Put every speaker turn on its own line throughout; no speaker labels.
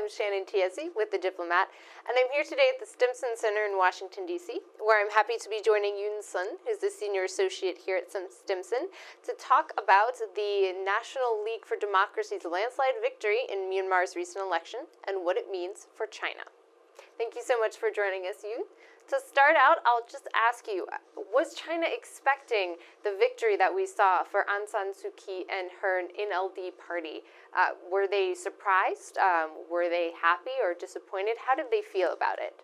I'm Shannon Tiesi with the Diplomat, and I'm here today at the Stimson Center in Washington, D.C., where I'm happy to be joining Yoon Sun, who's the Senior Associate here at Stimson, to talk about the National League for Democracy's landslide victory in Myanmar's recent election and what it means for China. Thank you so much for joining us, Yoon. To start out, I'll just ask you, was China expecting the victory that we saw for Aung San Suu Kyi and her NLD party? Were they surprised? Were they happy or disappointed? How did they feel about it?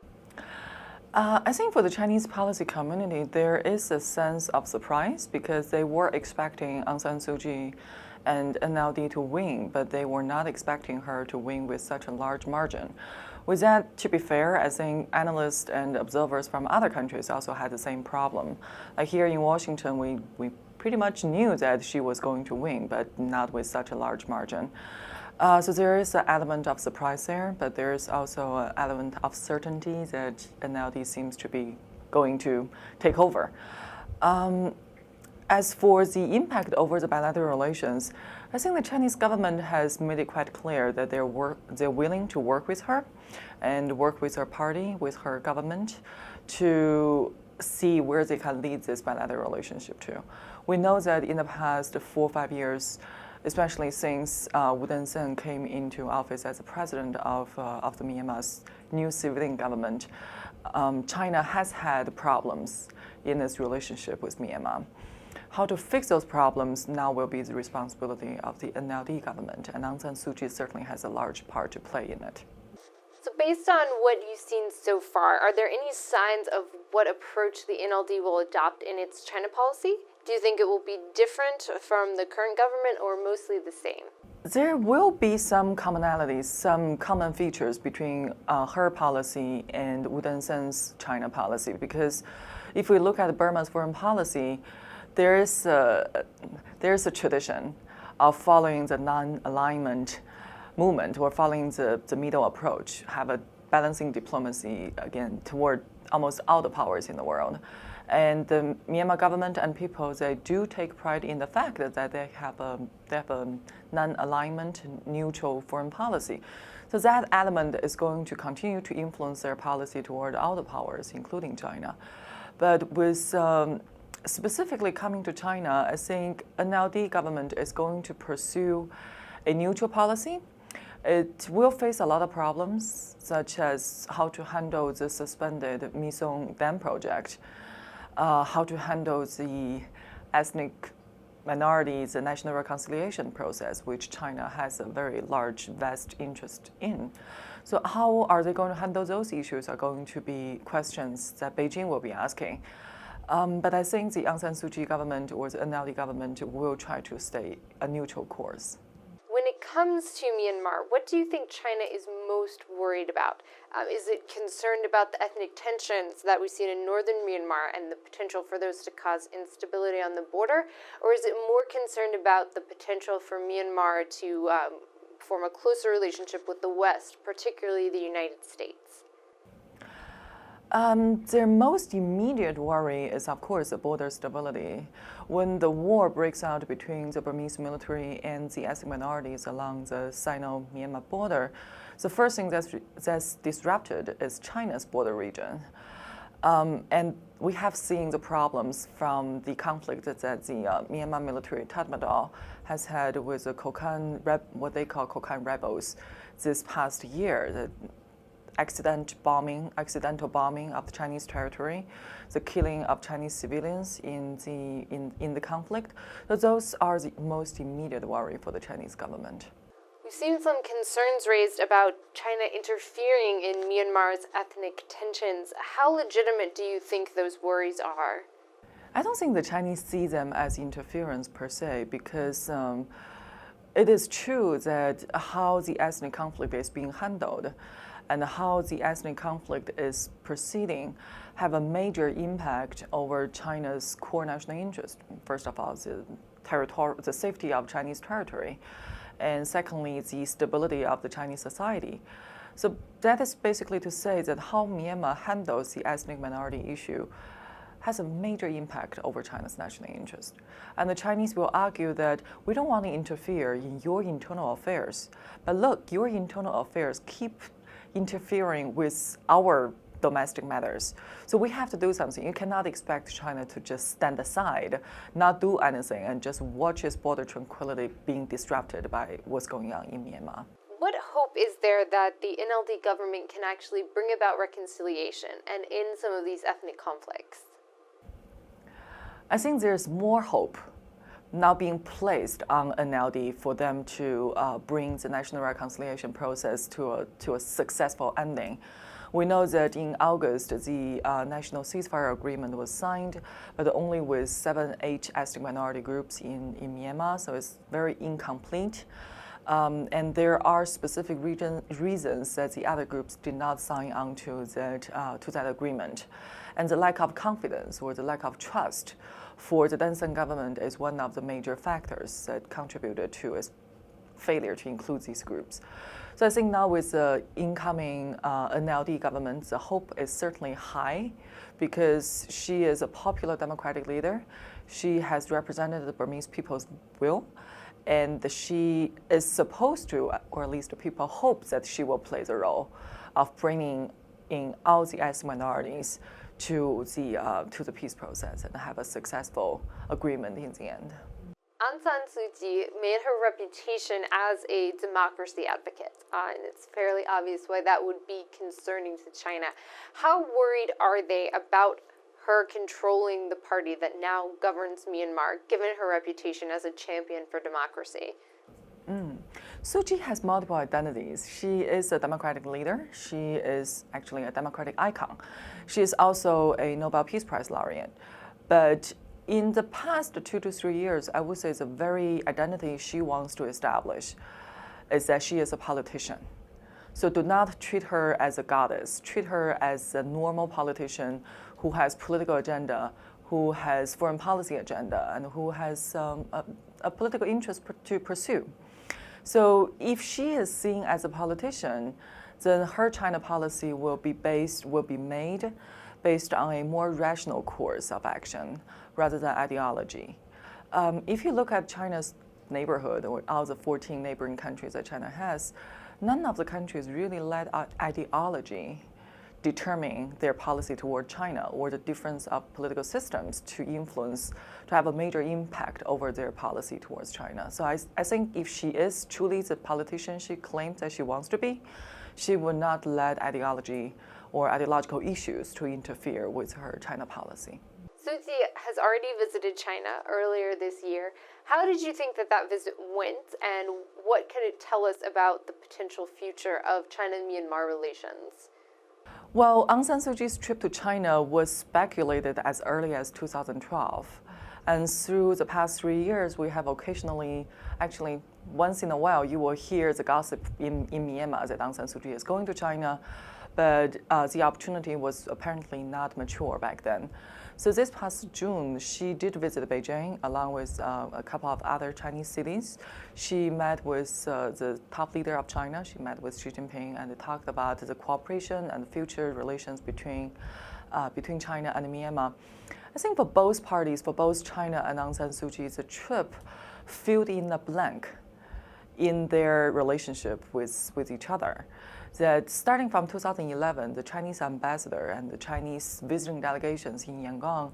I think for the Chinese policy community, there is a sense of surprise because they were expecting Aung San Suu Kyi and NLD to win, but they were not expecting her to win with such a large margin. With that, to be fair, I think analysts and observers from other countries also had the same problem. Like here in Washington, we pretty much knew that she was going to win, but not with such a large margin. So there is an element of surprise there, but there is also an element of certainty that NLD seems to be going to take over. As for the impact over the bilateral relations, I think the Chinese government has made it quite clear that they're willing to work with her and work with her party, with her government, to see where they can lead this bilateral relationship to. We know that in the past 4 or 5 years, especially since Wu Denseng came into office as the president of the Myanmar's new civilian government, China has had problems in its relationship with Myanmar. How to fix those problems now will be the responsibility of the NLD government, and Aung San Suu Kyi certainly has a large part to play in it.
So based on what you've seen so far, are there any signs of what approach the NLD will adopt in its China policy? Do you think it will be different from the current government or mostly the same?
There will be some commonalities, some common features between her policy and Wu Denseng's China policy, because if we look at Burma's foreign policy, there is a tradition of following the non-alignment movement or following the middle approach, have a balancing diplomacy, again, toward almost all the powers in the world. And the Myanmar government and people, they do take pride in the fact that they have a non-alignment, neutral foreign policy. So that element is going to continue to influence their policy toward all the powers, including China. But with specifically coming to China, I think NLD government is going to pursue a neutral policy. It will face a lot of problems, such as how to handle the suspended Misong Dam project, how to handle the ethnic minorities, the national reconciliation process, which China has a very large, vast interest in. So how are they going to handle those issues are going to be questions that Beijing will be asking. But I think the Aung San Suu Kyi government or the NLD government will try to stay a neutral course.
When it comes to Myanmar, what do you think China is most worried about? Is it concerned about the ethnic tensions that we've seen in northern Myanmar and the potential for those to cause instability on the border? Or is it more concerned about the potential for Myanmar to form a closer relationship with the West, particularly the United States?
Their most immediate worry is, of course, the border stability. When the war breaks out between the Burmese military and the ethnic minorities along the Sino-Myanmar border, the first thing that's disrupted is China's border region. And we have seen the problems from the conflict that the Myanmar military Tatmadaw has had with the what they call Kokhan rebels this past year. The accidental bombing of the Chinese territory, the killing of Chinese civilians in the conflict. So those are the most immediate worry for the Chinese government.
We've seen some concerns raised about China interfering in Myanmar's ethnic tensions. How legitimate do you think those worries are?
I don't think the Chinese see them as interference per se, because it is true that how the ethnic conflict is being handled and how the ethnic conflict is proceeding have a major impact over China's core national interest. First of all, the safety of Chinese territory, and secondly, the stability of the Chinese society. So that is basically to say that how Myanmar handles the ethnic minority issue has a major impact over China's national interest. And the Chinese will argue that we don't want to interfere in your internal affairs. But look, your internal affairs keep interfering with our domestic matters. So we have to do something. You cannot expect China to just stand aside, not do anything, and just watch its border tranquility being disrupted by what's going on in Myanmar.
What hope is there that the NLD government can actually bring about reconciliation and end some of these ethnic conflicts?
I think there's more hope now being placed on NLD for them to bring the national reconciliation process to a successful ending. We know that in August, the national ceasefire agreement was signed, but only with 7-8 ethnic minority groups in Myanmar, so it's very incomplete. And there are specific reasons that the other groups did not sign on to that agreement. And the lack of confidence or the lack of trust for the Thein Sein government is one of the major factors that contributed to its failure to include these groups. So I think now with the incoming NLD government, the hope is certainly high because she is a popular democratic leader. She has represented the Burmese people's will, and she is supposed to, or at least the people hope that she will play the role of bringing in all the ethnic minorities to the peace process and have a successful agreement in the end.
Aung San Suu Kyi made her reputation as a democracy advocate, and it's fairly obvious why that would be concerning to China. How worried are they about her controlling the party that now governs Myanmar, given her reputation as a champion for democracy?
Suu Kyi has multiple identities. She is a democratic leader. She is actually a democratic icon. She is also a Nobel Peace Prize laureate. But in the past 2 to 3 years, I would say the very identity she wants to establish is that she is a politician. So do not treat her as a goddess. Treat her as a normal politician who has political agenda, who has foreign policy agenda, and who has a political interest to pursue. So if she is seen as a politician, then her China policy will be made based on a more rational course of action rather than ideology. If you look at China's neighborhood or all the 14 neighboring countries that China has, none of the countries really let ideology determine their policy toward China or the difference of political systems to have a major impact over their policy towards China. So I think if she is truly the politician she claims that she wants to be, she would not let ideology or ideological issues to interfere with her China policy.
Suu Kyi has already visited China earlier this year. How did you think that visit went, and what could it tell us about the potential future of China-Myanmar relations?
Well, Aung San Suu Kyi's trip to China was speculated as early as 2012. And through the past 3 years, we have occasionally, actually once in a while, you will hear the gossip in Myanmar that Aung San Suu Kyi is going to China, but the opportunity was apparently not mature back then. So this past June, she did visit Beijing along with a couple of other Chinese cities. She met with the top leader of China. She met with Xi Jinping, and they talked about the cooperation and future relations between China and Myanmar. I think for both parties, for both China and Aung San Suu Kyi, the trip filled in a blank in their relationship with each other. That starting from 2011, the Chinese ambassador and the Chinese visiting delegations in Yangon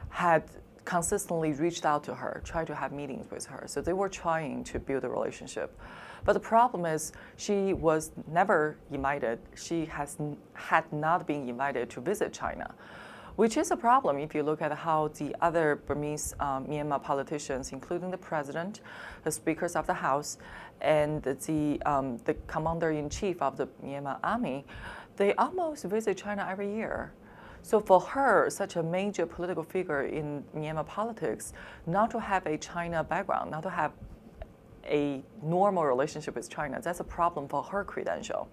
had consistently reached out to her, tried to have meetings with her. So they were trying to build a relationship. But the problem is she was never invited. She had not been invited to visit China, which is a problem if you look at how the other Burmese Myanmar politicians, including the president, the speakers of the House, and the commander-in-chief of the Myanmar army, they almost visit China every year. So for her, such a major political figure in Myanmar politics, not to have a China background, not to have a normal relationship with China, that's a problem for her credential.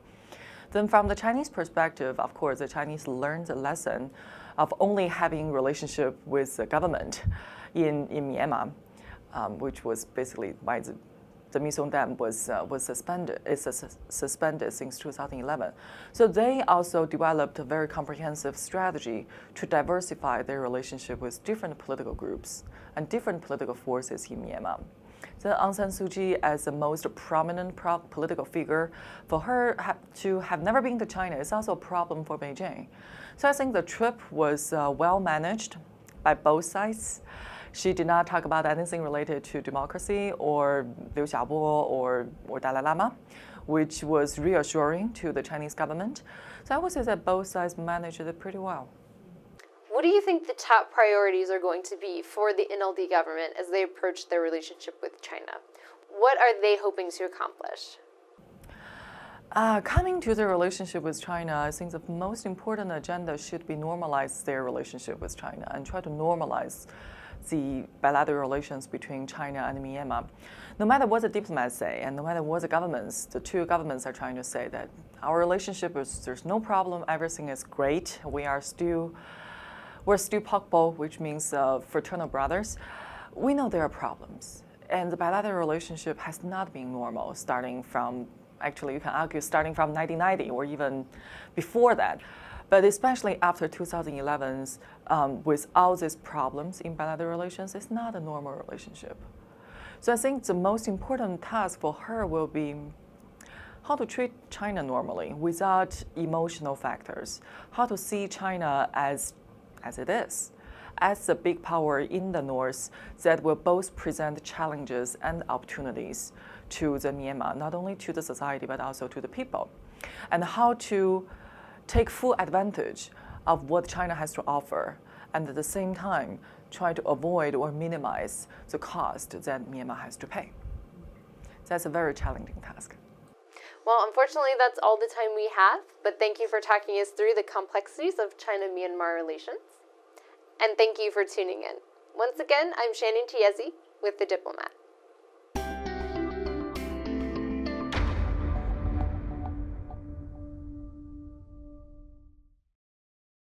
Then from the Chinese perspective, of course, the Chinese learned the lesson of only having relationship with the government in Myanmar, which was basically by the the Mission Dam was suspended. Suspended since 2011. So they also developed a very comprehensive strategy to diversify their relationship with different political groups and different political forces in Myanmar. So Aung San Suu Kyi, as the most prominent political figure, for her to have never been to China is also a problem for Beijing. So I think the trip was well managed by both sides. She did not talk about anything related to democracy or Liu Xiaobo or Dalai Lama, which was reassuring to the Chinese government. So I would say that both sides managed it pretty well.
What do you think the top priorities are going to be for the NLD government as they approach their relationship with China? What are they hoping to accomplish?
Coming to their relationship with China, I think the most important agenda should be normalize their relationship with China and try to normalize the bilateral relations between China and Myanmar. No matter what the diplomats say and no matter what the two governments are trying to say, that our relationship there's no problem, everything is great, we're still pakpo, which means fraternal brothers. We know there are problems, and the bilateral relationship has not been normal actually, you can argue starting from 1990 or even before that. But especially after 2011, with all these problems in bilateral relations, it's not a normal relationship. So I think the most important task for her will be how to treat China normally without emotional factors, how to see China as it is, as a big power in the North that will both present challenges and opportunities to the Myanmar, not only to the society, but also to the people. And how to take full advantage of what China has to offer, and at the same time, try to avoid or minimize the cost that Myanmar has to pay. That's a very challenging task.
Well, unfortunately, that's all the time we have, but thank you for talking us through the complexities of China-Myanmar relations. And thank you for tuning in. Once again, I'm Shannon Tiezi with The Diplomat.